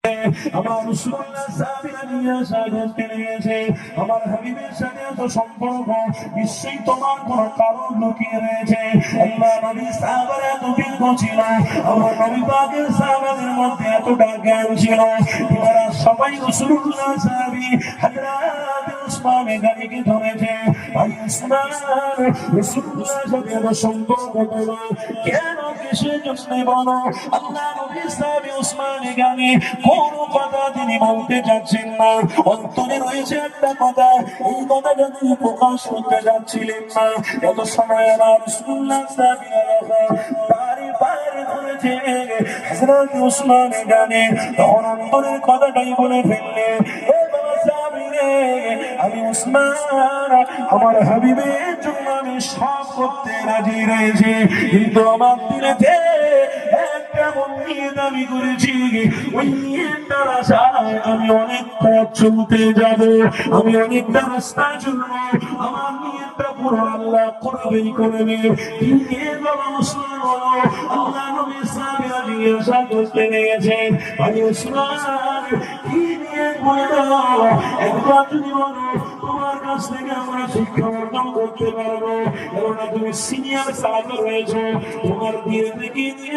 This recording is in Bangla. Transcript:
মধ্যে আমার রাসূলুল্লাহ সাহাবীরা নিয়ে আসা করতে নিয়েছে। আমার হাবিবের সাথে এত সম্পর্ক, নিশ্চয়ই তোমার কোনো কারণ লুকিয়ে রয়েছে। আল্লাহ নবী সাহাবারা এত বিজ্ঞ ছিল, আমার নবী পাকের সাহাবাদের মধ্যে এতটা জ্ঞান ছিল, তারা সবাই রাসূলুল্লাহ সাহাবী হযরত উসমান গানিকে ধরেছে। ভাই উসমান, রাসূলুল্লাহর সাথে এত সম্পর্ক হলো কেন, কিসের জন্য বলো? আল্লাহ নবী সাহাবী উসমান গানি কোন কথা তিনি বলতে যাচ্ছেন না, অন্তরে রয়েছে একটা কথা, এই কথাটা তিনি প্রকাশ করতে যাচ্ছিলেন না। এত সময় আমার রাসূলুল্লাহ সাহাবীরা বারে বারে ধরেছে হযরত উসমান গানি, তখন অন্তরের কথাটাই বলে ফেললেন, আমি উসমান আমার হাবিবের জন্য আমি সব করতে রাজি রয়েছে, কিন্তু আমার দিলেতে একটা মন নিয়ে দাবি করেছি, ওই নিয়তটার আশায় আমি অনেক পথ চলতে যাব, আমি অনেকটা রাস্তা চলবো, আমার নিয়তটা পুরো আল্লাহ করবেই করবে। কি নিয়ে বাবা মুসলমান হলো? আল্লাহ নবী সাহাবীরা জিজ্ঞাসা করতে গিয়েছেন, আমি উসমান কি নিয়ে বলো, একবার যদি বলো তোমার কাছ থেকে আমরা শিক্ষা অর্জন করতে পারবো, কেননা তুমি সিনিয়র সাহাবী রয়েছো, তোমার দিয়ে থেকে